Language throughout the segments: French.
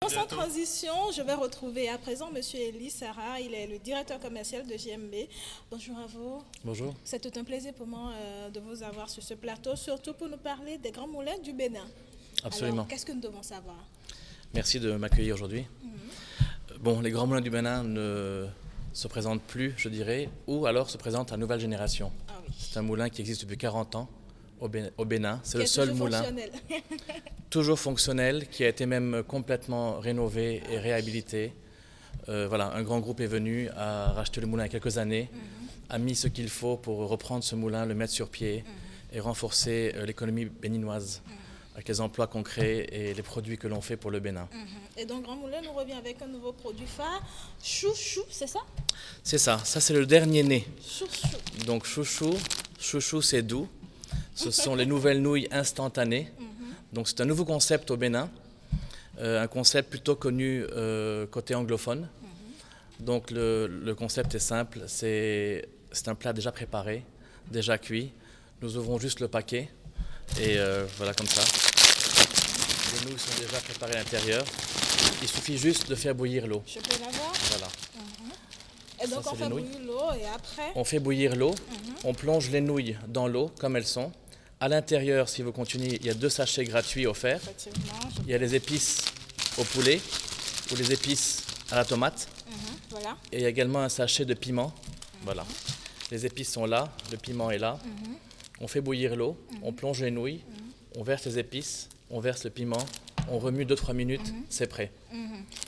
Sans transition, je vais retrouver à présent M. Elie Sarah, il est le directeur commercial de JMB. Bonjour à vous. Bonjour. C'est tout un plaisir pour moi de vous avoir sur ce plateau, surtout pour nous parler des grands moulins du Bénin. Absolument. Alors, qu'est-ce que nous devons savoir? Merci de m'accueillir aujourd'hui. Bon, les grands moulins du Bénin ne se présentent plus, je dirais, ou alors se présentent à nouvelle génération. Ah oui. C'est un moulin qui existe depuis 40 ans au Bénin. C'est le Qui est seul toujours moulin fonctionnel. toujours fonctionnel, qui a été même complètement rénové et réhabilité. Voilà, un grand groupe est venu, a racheté le moulin il y a quelques années, a mis ce qu'il faut pour reprendre ce moulin, le mettre sur pied et renforcer l'économie béninoise avec les emplois qu'on crée et les produits que l'on fait pour le Bénin. Et donc, Grand Moulin nous revient avec un nouveau produit phare, chouchou, c'est ça? C'est ça, c'est le dernier né. Chouchou. Donc chouchou c'est doux. Ce sont les nouvelles nouilles instantanées. Donc c'est un nouveau concept au Bénin, un concept plutôt connu côté anglophone. Donc le concept est simple, c'est un plat déjà préparé, déjà cuit. Nous ouvrons juste le paquet et voilà comme ça. Les nouilles sont déjà préparées à l'intérieur. Il suffit juste de faire bouillir l'eau. Je peux l'avoir? Voilà. Et donc, Ça, on c'est fait les bouillir l'eau et après? On fait bouillir l'eau, on plonge les nouilles dans l'eau comme elles sont. À l'intérieur, si vous continuez, il y a 2 sachets gratuits offerts. Effectivement. Il y a les épices au poulet ou les épices à la tomate. Voilà. Et il y a également un sachet de piment. Voilà. Les épices sont là, le piment est là. On fait bouillir l'eau, on plonge les nouilles, on verse les épices, on verse le piment, on remue 2-3 minutes, c'est prêt.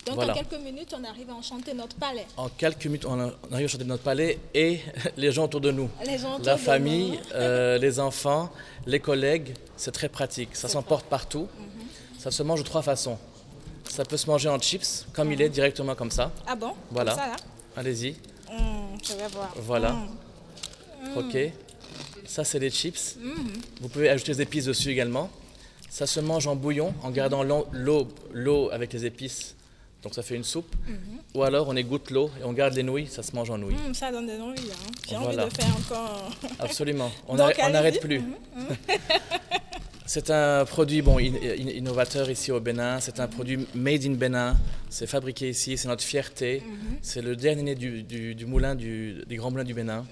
Donc, Voilà. en quelques minutes, on arrive à enchanter notre palais. En quelques minutes, on arrive à chanter notre palais et les gens autour de nous. Les gens autour La de famille, nous. les enfants, les collègues, c'est très pratique. Ça s'emporte partout. Ça se mange de 3 façons. Ça peut se manger en chips, comme il est, directement comme ça. Ah bon? Voilà. Comme ça, là? Allez-y. Je vais voir. Voilà. Ok. Ça, c'est les chips. Vous pouvez ajouter des épices dessus également. Ça se mange en bouillon, en gardant l'eau avec les épices. Donc ça fait une soupe. Ou alors on égoutte l'eau et on garde les nouilles, ça se mange en nouilles. Ça donne des envies. Hein. J'ai Voilà. envie de faire encore. Absolument. On Donc, n'arrête allez-y. plus. C'est un produit innovateur ici au Bénin. C'est un produit made in Bénin. C'est fabriqué ici. C'est notre fierté. C'est le dernier né du moulin, des grands moulins du Bénin.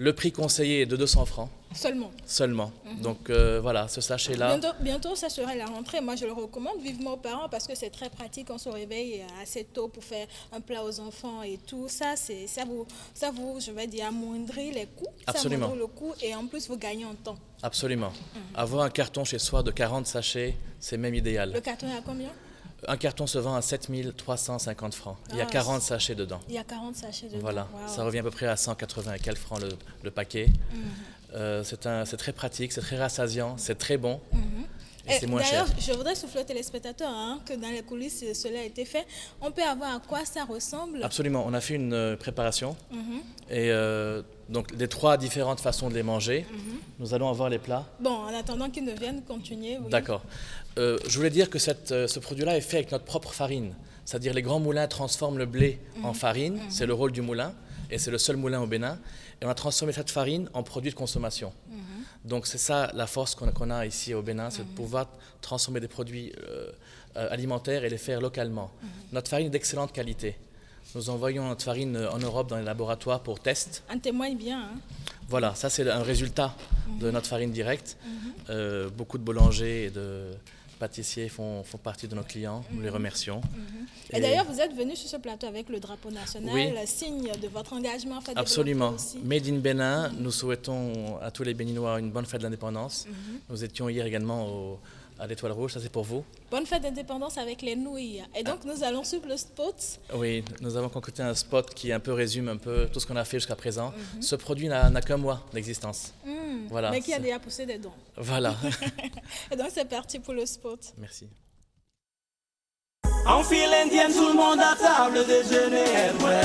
Le prix conseillé est de 200 francs Seulement. seulement. Donc voilà, ce sachet-là. Bientôt, ça sera la rentrée. Moi, je le recommande vivement aux parents parce que c'est très pratique. On se réveille assez tôt pour faire un plat aux enfants et tout. Ça vous, je vais dire, amoindrit les coûts. Absolument. Ça amoindrit le coût et en plus, vous gagnez en temps. Absolument. Avoir un carton chez soi de 40 sachets, c'est même idéal. Le carton est à combien? Un carton se vend à 7 350 francs. Il y a 40 sachets dedans. Il y a 40 sachets dedans. Voilà, Wow. ça revient à peu près à 180 et quelques francs le paquet. C'est très pratique, c'est très rassasiant, c'est très bon et c'est moins cher. D'ailleurs, je voudrais souffler aux téléspectateurs que dans les coulisses, cela a été fait. On peut avoir à quoi ça ressemble? Absolument, on a fait une préparation et donc les 3 différentes façons de les manger. Nous allons avoir les plats. Bon, en attendant qu'ils ne viennent, continuer. Oui. D'accord. Je voulais dire que ce produit-là est fait avec notre propre farine. C'est-à-dire les grands moulins transforment le blé en farine, c'est le rôle du moulin, et c'est le seul moulin au Bénin. Et on a transformé cette farine en produit de consommation. Donc c'est ça la force qu'on a ici au Bénin, c'est de pouvoir transformer des produits alimentaires et les faire localement. Notre farine est d'excellente qualité. Nous envoyons notre farine en Europe dans les laboratoires pour test. En témoigne bien. Hein. Voilà, ça c'est un résultat de notre farine directe. Beaucoup de boulangers et de pâtissiers font partie de nos clients, nous les remercions. Et d'ailleurs, vous êtes venu sur ce plateau avec le drapeau national, Oui. signe de votre engagement. Absolument. Aussi. Made in Bénin, nous souhaitons à tous les Béninois une bonne fête de l'indépendance. Nous étions hier également à l'Étoile Rouge, ça c'est pour vous. Bonne fête d'indépendance avec les nouilles. Et donc, nous allons suivre le spot. Oui, nous avons concocté un spot qui résume un peu tout ce qu'on a fait jusqu'à présent. Ce produit n'a qu'un mois d'existence. Voilà, Mais qui a déjà poussé des dons. Voilà. Et donc, c'est parti pour le spot. Merci. En file indienne, tout le monde à table déjeuner. Ouais.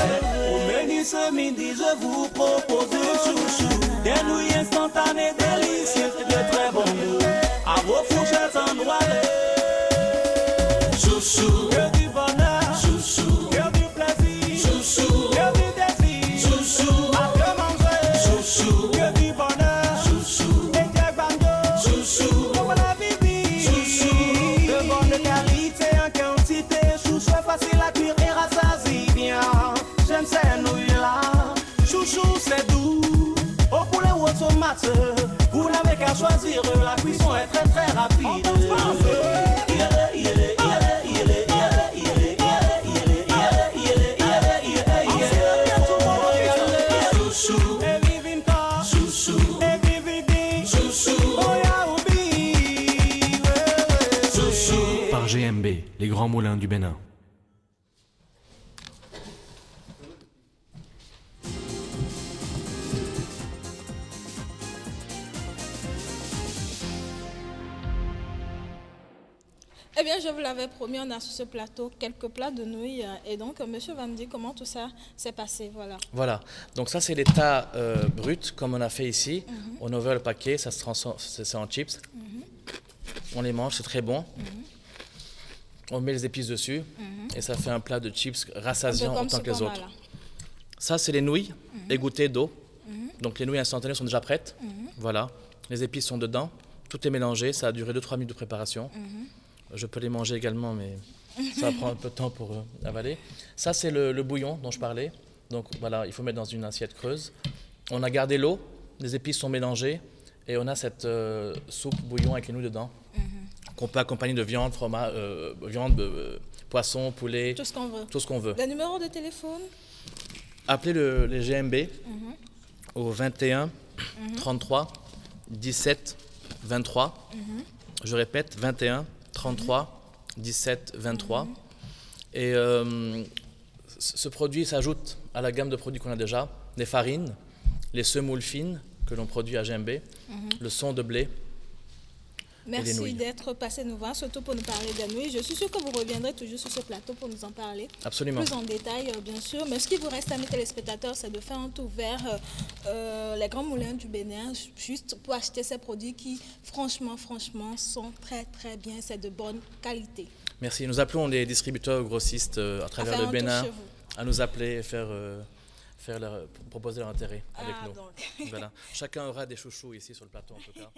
Au menu ce midi, je vous propose du chouchou. Des nouilles instantanées, délicieuses, de très bon goût. À vos fourchettes endoilées. Chouchou, que du bonheur. Chouchou, que du plaisir. Chouchou, que du désir. Chouchou, à que manger. Chouchou, que du bonheur. Chouchou, et que bandeau. Chouchou, comme la bibi. Chouchou, de bonne qualité en quantité. GMB, les grands moulins du Bénin. Eh bien, je vous l'avais promis, on a sur ce plateau quelques plats de nouilles. Et donc, monsieur va me dire comment tout ça s'est passé. Voilà. Voilà, donc ça c'est l'état brut, comme on a fait ici. On ouvre le paquet, ça se transforme, c'est en chips. On les mange, c'est très bon. On met les épices dessus et ça fait un plat de chips rassasiant autant que les autres. Là. Ça c'est les nouilles égouttées d'eau. Donc les nouilles instantanées sont déjà prêtes. Voilà, les épices sont dedans. Tout est mélangé, ça a duré 2-3 minutes de préparation. Je peux les manger également, mais ça prend un peu de temps pour avaler. Ça, c'est le bouillon dont je parlais. Donc voilà, il faut mettre dans une assiette creuse. On a gardé l'eau, les épices sont mélangées et on a cette soupe bouillon avec les nouilles dedans qu'on peut accompagner de viande, fromage, poisson, poulet, Tout ce qu'on veut. tout ce qu'on veut. Le numéro de téléphone? Appelez les GMB au 21 33 17 23. Je répète, 21 33 17 23. Et ce produit s'ajoute à la gamme de produits qu'on a déjà, les farines, les semoules fines que l'on produit à GMB, le son de blé. Merci d'être passé nous voir, surtout pour nous parler des nouilles. Je suis sûre que vous reviendrez toujours sur ce plateau pour nous en parler. Absolument. Plus en détail, bien sûr. Mais ce qui vous reste, amis téléspectateurs, c'est de faire un tour vers les grands moulins du Bénin, juste pour acheter ces produits qui, franchement, sont très, très bien. C'est de bonne qualité. Merci. Nous appelons les distributeurs grossistes à travers le Bénin à nous appeler et proposer leur intérêt avec nous. Donc. Voilà. Chacun aura des chouchous ici sur le plateau, en tout cas.